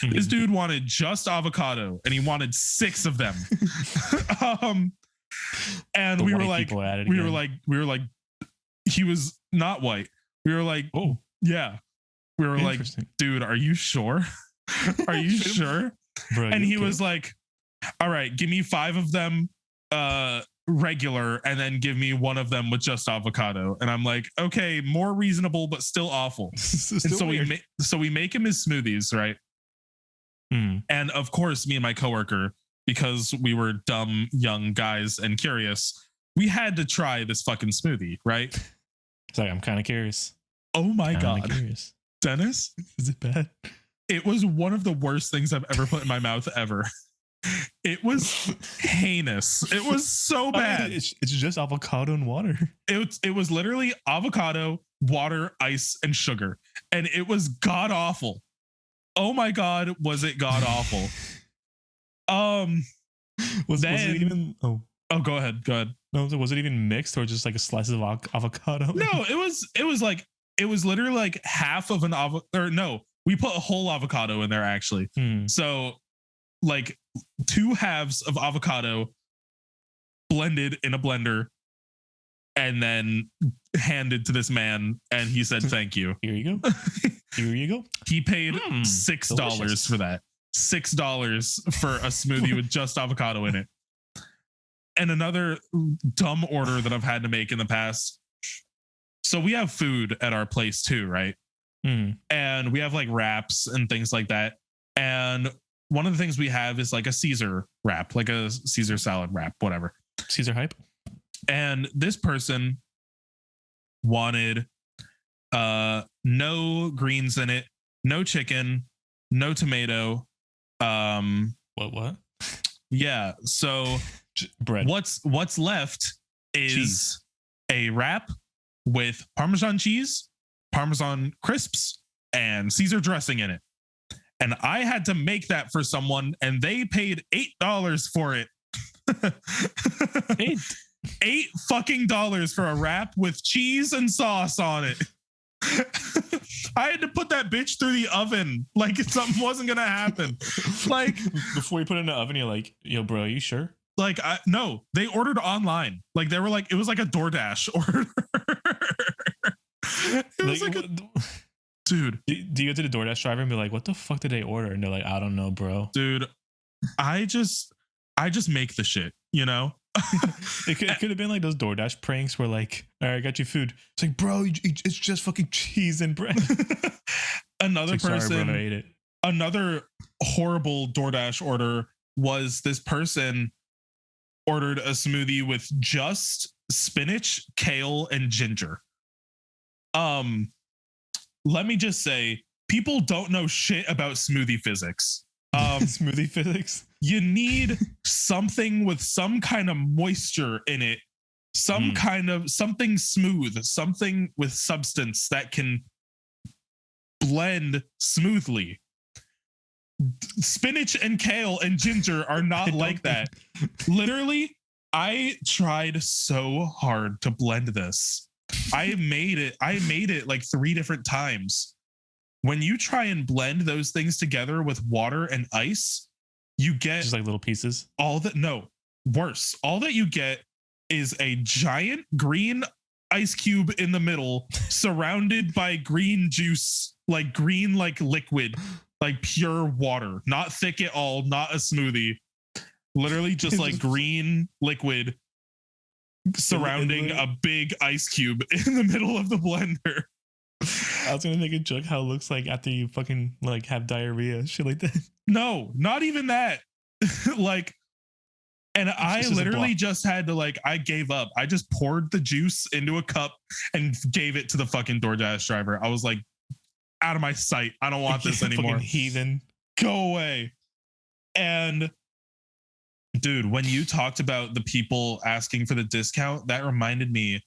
This dude wanted just avocado and he wanted 6 of them. And we were like, he was not white. We were like, oh yeah. We were like, dude, are you sure? Are you sure? Bro, and he was like, all right, give me 5 of them regular and then give me 1 of them with just avocado. And I'm like, okay, more reasonable but still awful. Still and so we make him his smoothies, right? And of course, me and my coworker, because we were dumb young guys and curious, we had to try this fucking smoothie, right? Sorry, I'm kind of curious. Oh my God. Curious. Dennis? Is it bad? It was one of the worst things I've ever put in my mouth ever. It was heinous. It was so bad. It's just avocado and water. It was literally avocado, water, ice, and sugar. And it was god awful. Oh my God, was it god awful? Was it even go ahead. No, was it even mixed or just like a slice of avocado? No, it was literally like half of an avocado, or no, we put a whole avocado in there actually. So like 2 halves of avocado blended in a blender and then handed to this man, and he said thank you. Here you go. Here you go. He paid $6 delicious. for that. $6 for a smoothie with just avocado in it. And another dumb order that I've had to make in the past. So we have food at our place too, right? And we have like wraps and things like that. And one of the things we have is like a Caesar wrap, like a Caesar salad wrap, whatever. Caesar hype. And this person wanted no greens in it, no chicken, no tomato. What? Yeah. So bread. What's left is cheese. A wrap with Parmesan cheese, Parmesan crisps, and Caesar dressing in it. And I had to make that for someone, and they paid $8 for it. $8 fucking dollars for a wrap with cheese and sauce on it. I had to put that bitch through the oven like something wasn't gonna happen. Like before you put it in the oven, you're like, "Yo, bro, are you sure?" Like, no, they ordered online. Like they were like, it was like a DoorDash order. It was like dude. Do you go to the DoorDash driver and be like, "What the fuck did they order?" And they're like, "I don't know, bro." Dude, I just make the shit, you know. It could have been like those DoorDash pranks where like, all right, I got you food. It's like, bro, it's just fucking cheese and bread. Another like, person, sorry, bro, I ate it. Another horrible DoorDash order was this person ordered a smoothie with just spinach, kale, and ginger. Let me just say, people don't know shit about smoothie physics. Smoothie physics. You need something with some kind of moisture in it some kind of something smooth, something with substance that can blend smoothly. Spinach and kale and ginger are not like that. Literally, I tried so hard to blend this. I made it like 3 different times. When you try and blend those things together with water and ice, you get just like little pieces. Worse. All that you get is a giant green ice cube in the middle, surrounded by green juice, like green, like liquid, like pure water, not thick at all, not a smoothie, literally just like green liquid surrounding a big ice cube in the middle of the blender. I was gonna make a joke how it looks like after you fucking like have diarrhea, shit like that. No, not even that. Like, and I literally just had to like, I gave up. I just poured the juice into a cup and gave it to the fucking DoorDash driver. I was like, out of my sight. I don't want this anymore. Heathen. Go away. And dude, when you talked about the people asking for the discount, that reminded me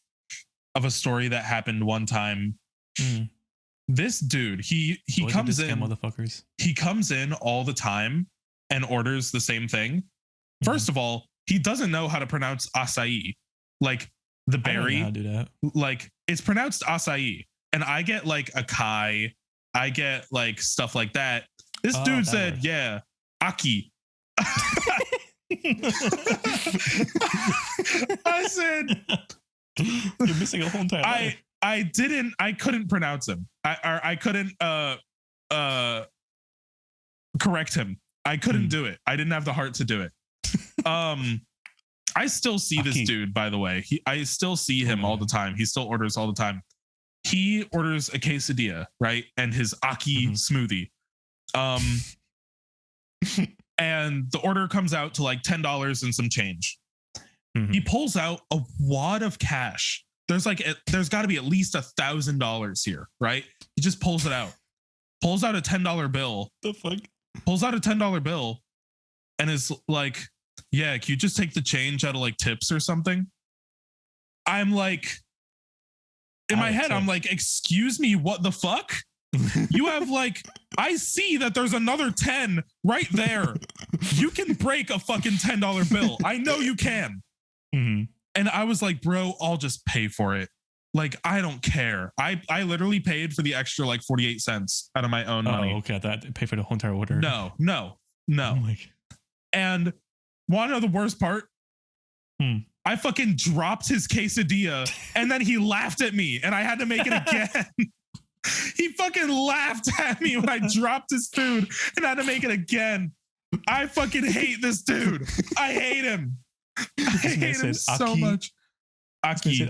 of a story that happened one time. This dude, he comes in, motherfuckers. He comes in all the time and orders the same thing. First of all, he doesn't know how to pronounce acai, like the berry. I don't know how to do that. Like it's pronounced acai, and I get like acai, I get like stuff like that. This dude said, word. "Yeah, aki." I said, "You're missing a whole entire letter." I couldn't pronounce him. I couldn't correct him. I couldn't do it. I didn't have the heart to do it. I still see this dude, by the way. I still see him all the time. He still orders all the time. He orders a quesadilla, right? And his aki smoothie. And the order comes out to like $10 and some change. He pulls out a wad of cash. There's got to be at least $1,000 here, right? He just pulls it out. Pulls out a $10 bill. The fuck? Pulls out a $10 bill and is like, "Yeah, can you just take the change out of like tips or something?" I'm like, in my head, I'm like, "Excuse me, what the fuck?" You have like, I see that there's another 10 right there. You can break a fucking $10 bill. I know you can. And I was like, "Bro, I'll just pay for it. Like, I don't care." I literally paid for the extra like 48 cents out of my own money. Oh, okay. I thought I pay for the whole entire order. No. Oh And want to know the worst part? I fucking dropped his quesadilla and then he laughed at me and I had to make it again. He fucking laughed at me when I dropped his food and I had to make it again. I fucking hate this dude. I hate him. I hate him so much. Aki,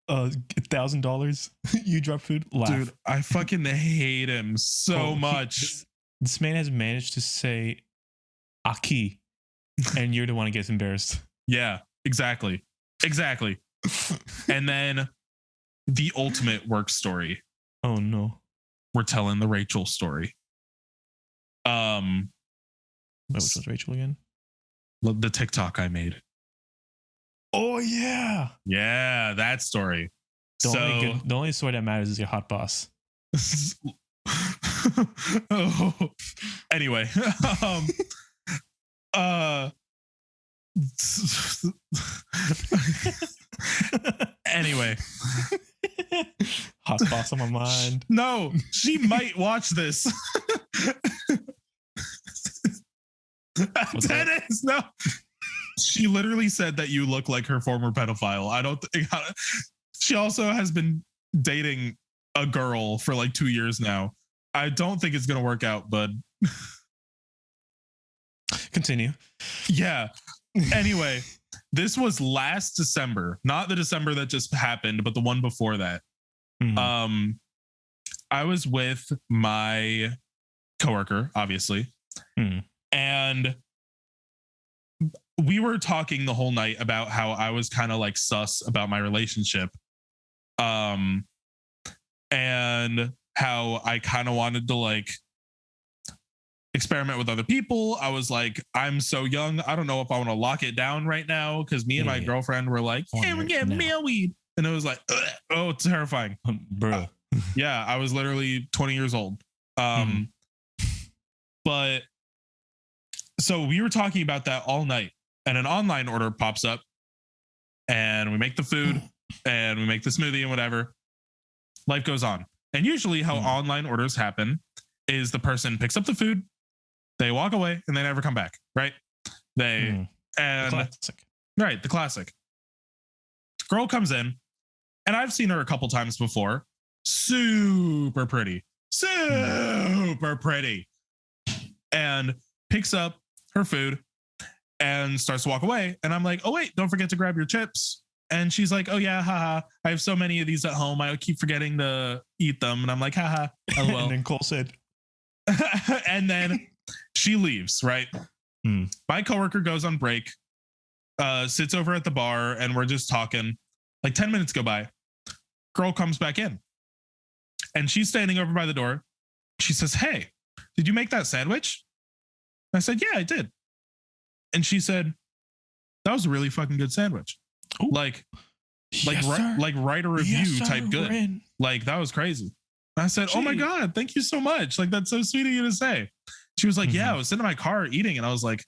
$1,000. You drop food, laugh. Dude, I fucking hate him so much. This man has managed to say Aki, and you're the one who gets embarrassed. Yeah, exactly. And then the ultimate work story. Oh no. We're telling the Rachel story. Wait, which was Rachel again? The TikTok I made. Oh yeah. Yeah, that story. The only story that matters is your hot boss. Oh. Anyway. Anyway. Hot boss on my mind. No, she might watch this. Deniz, no. She literally said that you look like her former pedophile. I don't think. She also has been dating a girl for like 2 years now. I don't think it's gonna work out, bud. Continue. Yeah. Anyway, this was last December, not the December that just happened, but the one before that. I was with my coworker, obviously, and we were talking the whole night about how I was kind of like sus about my relationship, and how I kind of wanted to like, experiment with other people. I was like, I'm so young. I don't know if I want to lock it down right now, because me and my girlfriend were like, yeah, we're getting male weed. And it was like, oh, it's terrifying. Bro. Yeah, I was literally 20 years old. But so we were talking about that all night, and an online order pops up, and we make the food and we make the smoothie and whatever. Life goes on. And usually how online orders happen is the person picks up the food, they walk away, and they never come back, right? And the classic. Right, the classic. Girl comes in, and I've seen her a couple times before. Super pretty. And picks up her food and starts to walk away. And I'm like, oh, wait, don't forget to grab your chips. And she's like, oh, yeah, haha. I have so many of these at home. I keep forgetting to eat them. And I'm like, haha. LOL. And then Cole said. And then she leaves, right? My coworker goes on break, sits over at the bar, and we're just talking. Like 10 minutes go by. Girl comes back in. And she's standing over by the door. She says, hey, did you make that sandwich? I said, yeah, I did. And she said, that was a really fucking good sandwich. Ooh. Like write a review type good. Like, that was crazy. I said, oh my God, thank you so much. Like, that's so sweet of you to say. She was like, yeah, I was sitting in my car eating, and I was like,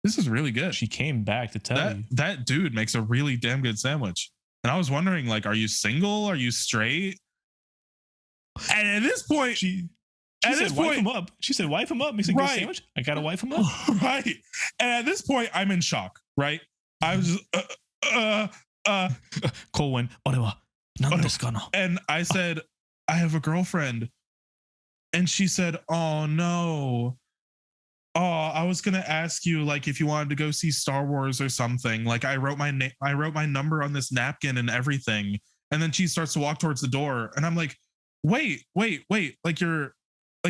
this is really good. She came back to tell you. That dude makes a really damn good sandwich. And I was wondering, like, are you single? Are you straight? And at this point, she said, wife him up. She said, wife him up. Makes a good sandwich. I got to wife him up. Right. And at this point, I'm in shock, right? I was just, Cole went, and I said, I have a girlfriend. And she said, oh no. Oh, I was going to ask you, like, if you wanted to go see Star Wars or something. Like, I wrote my number on this napkin and everything. And then she starts to walk towards the door. And I'm like, wait. Like, your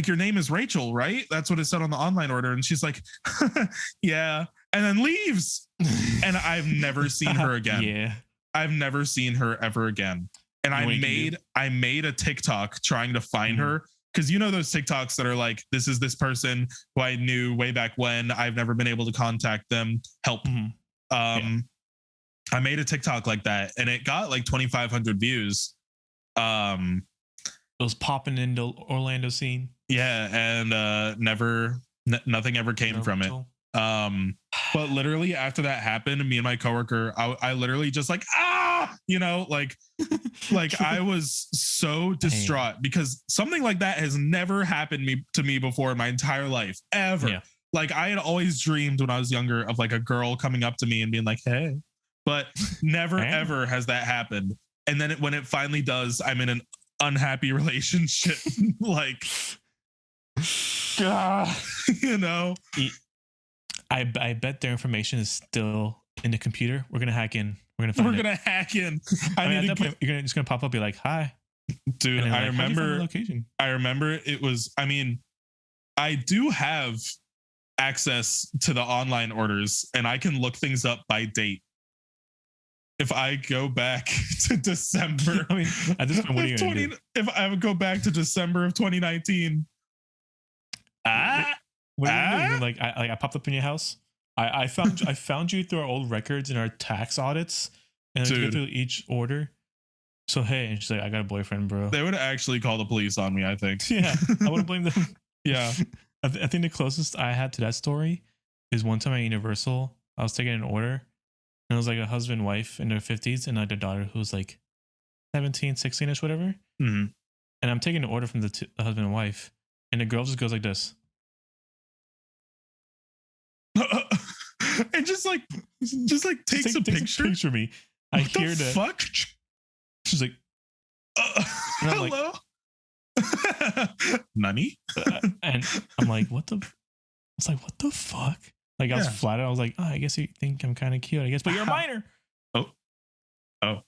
name is Rachel, right? That's what it said on the online order. And she's like, yeah. And then leaves. And I've never seen her again. Yeah. I've never seen her ever again. And I made a TikTok trying to find her. Because you know those TikToks that are like, this is this person who I knew way back when. I've never been able to contact them. Help. I made a TikTok like that, and it got like 2,500 views. It was popping in the Orlando scene. Yeah, and nothing ever came from it. But literally after that happened, me and my coworker, I literally just like, you know, like I was so distraught because something like that has never happened to me before in my entire life, ever. Yeah. Like, I had always dreamed when I was younger of like a girl coming up to me and being like, hey, but never ever has that happened. And then when it finally does, I'm in an unhappy relationship. Like, you know, I bet their information is still in the computer. We're gonna hack in. We're gonna hack in. I mean, at that point, you're just gonna pop up, be like, "Hi, dude." I remember. I remember it was. I mean, I do have access to the online orders, and I can look things up by date. If I go back to December, I mean, at this point, what are you gonna do? If I would go back to December of 2019, what are you doing? Like, I popped up in your house. I found you through our old records and our tax audits, and go through each order. So hey, and she's like, I got a boyfriend, bro. They would actually call the police on me, I think. Yeah, I wouldn't blame them. Yeah, I think the closest I had to that story is one time at Universal. I was taking an order, and it was like a husband, wife in their 50s, and like their daughter who was like 17, 16ish, whatever. Mm-hmm. And I'm taking an order from the husband and wife, and the girl just goes like this. And just takes a picture of me. I hear that. Fuck. She's like, hello. Like, Nani? And I'm like, what the? I was like, what the fuck? Like, I was flattered. I was like, oh, I guess you think I'm kind of cute, I guess, but you're a minor. Oh.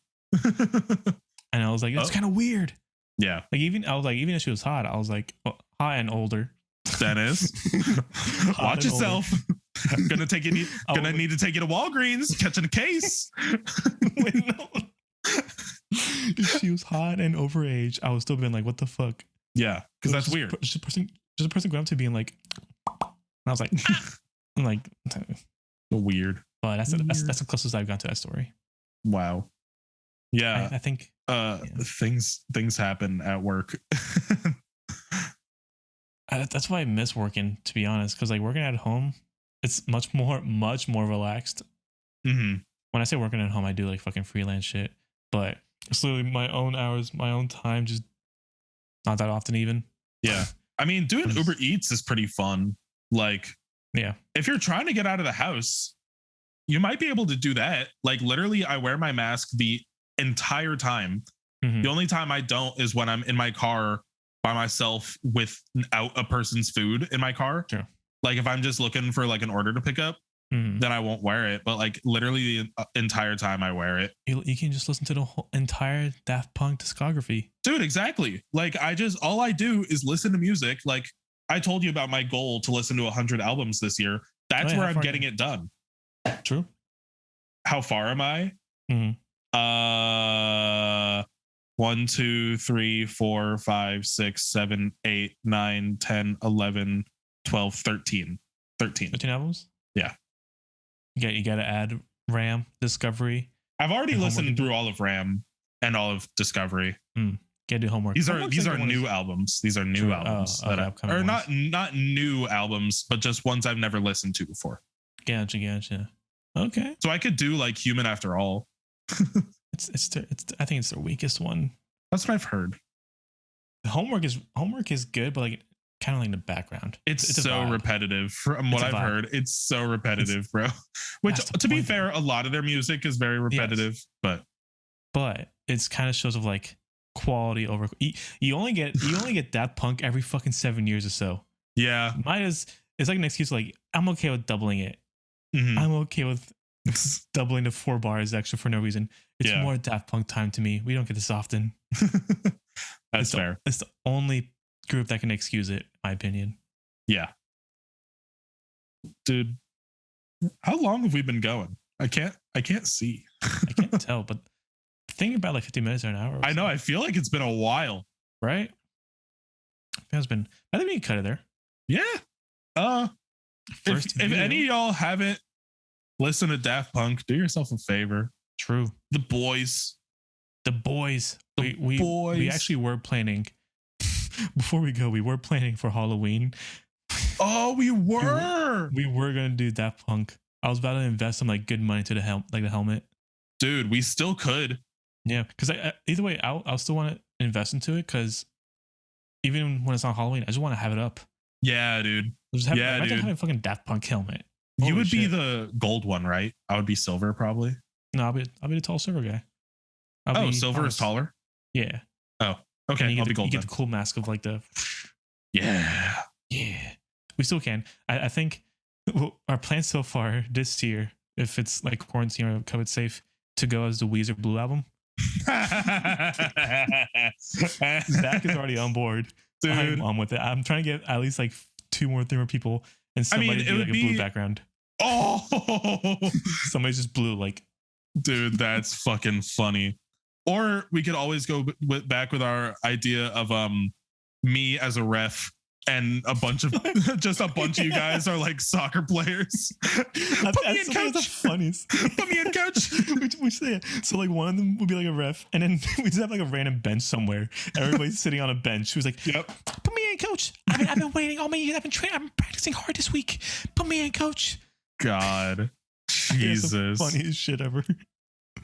And I was like, that's kind of weird. Yeah. Like, even if she was hot, I was like, hot and older. Dennis, watch yourself. I'm gonna need to take you to Walgreens, catching a case. Wait, no. If she was hot and overage, I would still been like, what the fuck? Yeah, because that's weird. This person just a person going up to being like, and I was like, I'm like, Weird. but that's the closest I've gone to that story. Wow. Yeah. I think things happen at work. That's why I miss working, to be honest, because like working at home, it's much more relaxed. Mm-hmm. When I say working at home, I do like fucking freelance shit, but it's literally my own hours, my own time, just not that often even. Yeah. I mean, doing Uber Eats is pretty fun. Like, yeah, if you're trying to get out of the house, you might be able to do that. Like, literally, I wear my mask the entire time. Mm-hmm. The only time I don't is when I'm in my car by myself without a person's food in my car. Sure. Like, if I'm just looking for like an order to pick up, then I won't wear it. But like literally the entire time I wear it. You can just listen to the whole entire Daft Punk discography. Dude, exactly. Like all I do is listen to music. Like I told you about my goal to listen to 100 albums this year. That's where I'm getting it done. True. How far am I? 1, 2, 3, 4, 5, 6, 7, 8, 9, 10, 11, 12, 13. 13 albums? Yeah. You got to add Ram, Discovery. I've already listened through all of Ram and all of Discovery. Got to do homework. These are new albums. These are new albums or not new albums, but just ones I've never listened to before. Gotcha. Okay. So I could do like Human After All. It's I think it's their weakest one. That's what I've heard. Homework is good, but like kind of like in the background. It's so repetitive from what I've heard. It's so repetitive, bro. Which to be fair, a lot of their music is very repetitive, but it's kind of shows of like quality over. You only get Daft Punk every fucking 7 years or so. Yeah, it's like an excuse. Like I'm okay with doubling it. I'm okay with doubling to 4 bars extra for no reason. It's more Daft Punk time to me. We don't get this often. That's fair. It's the only group that can excuse it, in my opinion. Yeah. Dude, how long have we been going? I can't see. I can't tell, but think about like 50 minutes or an hour. I know. I feel like it's been a while. Right? It has been. I think we can cut it there. Yeah. If any of y'all haven't listened to Daft Punk, do yourself a favor. True. The boys. We actually were planning. Before we go, we were planning for Halloween. Oh, we were. We were gonna do Daft Punk. I was about to invest some like good money to the helmet. Dude, we still could. Yeah, because either way, I'll still want to invest into it because even when it's on Halloween, I just want to have it up. Yeah, dude. Imagine having a fucking Daft Punk helmet. You would be the gold one, right? I would be silver, probably. No, I'll be the tall silver guy. Silver is taller? Yeah. Oh, okay. I'll be gold. You get the cool mask of like the. Yeah. We still can. I think our plan so far this year, if it's like quarantine or COVID safe, to go as the Weezer Blue album. Zach is already on board. Dude. I'm on with it. I'm trying to get at least like 3 more people and somebody do like a blue background. Oh, somebody's just blue, like. Dude, that's fucking funny. Or we could always go back with our idea of me as a ref and a bunch of just a bunch of you guys are like soccer players. Put me in, coach. Funniest. Put me in, coach. So like one of them would be like a ref, and then we just have like a random bench somewhere. Everybody's sitting on a bench. Who's like, "Yep, put me in, coach. I've been waiting all my years. I've been practicing hard this week. Put me in, coach." God, Jesus, the funniest shit ever.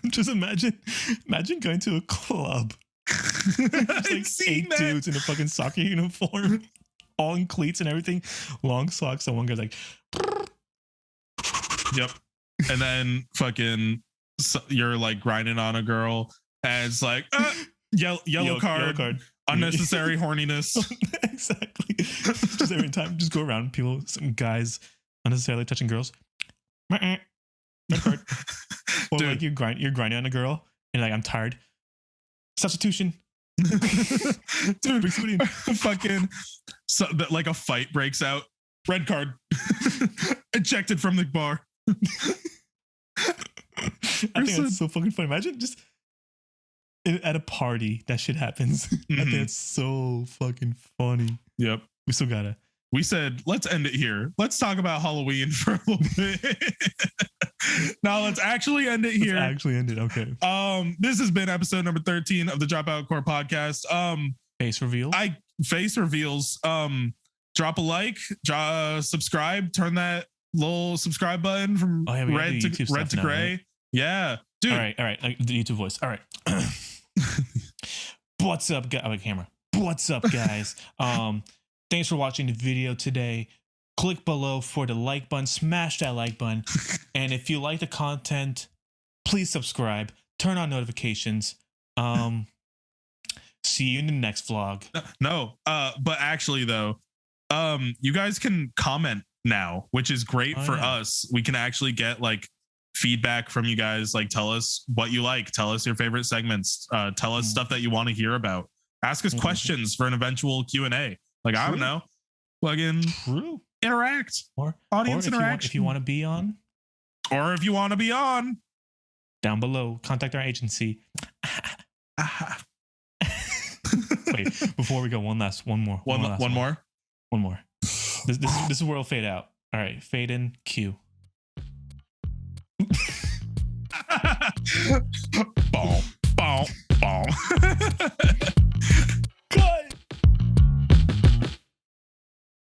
Just imagine going to a club. Just like 8 dudes in a fucking soccer uniform, all in cleats and everything, long socks, and one guy's like, "Yep," and then fucking you're like grinding on a girl, and it's like yellow card, unnecessary horniness. Exactly. Just every time, just go around people, some guys unnecessarily touching girls. Red card. Or like you're grinding on a girl and you're like, I'm tired. Substitution. Dude, fucking like a fight breaks out. Red card. Ejected from the bar. I think that's so fucking funny. Imagine just at a party that shit happens. I think it's so fucking funny. Yep. We still gotta we said, let's end it here. Let's talk about Halloween for a little bit. Now let's actually end it here. Okay. This has been episode number 13 of the Dropout Core podcast. Face reveal. Face reveals. Drop a like, subscribe, turn that little subscribe button from red to gray. Right? Yeah. Dude. All right. The YouTube voice. All right. What's up, camera? What's up, guys? Thanks for watching the video today. Click below for the like button. Smash that like button. And if you like the content, please subscribe. Turn on notifications. See you in the next vlog. No, but actually though, you guys can comment now, which is great for us. We can actually get like feedback from you guys. Like, tell us what you like. Tell us your favorite segments. Tell us stuff that you want to hear about. Ask us questions for an eventual Q&A. Like, I don't know. Plug in. Interact. Or audience interaction. If you want to be on. Or if you want to be on. Down below. Contact our agency. Wait, before we go, one more. One more. This is where it'll fade out. All right, fade in, cue.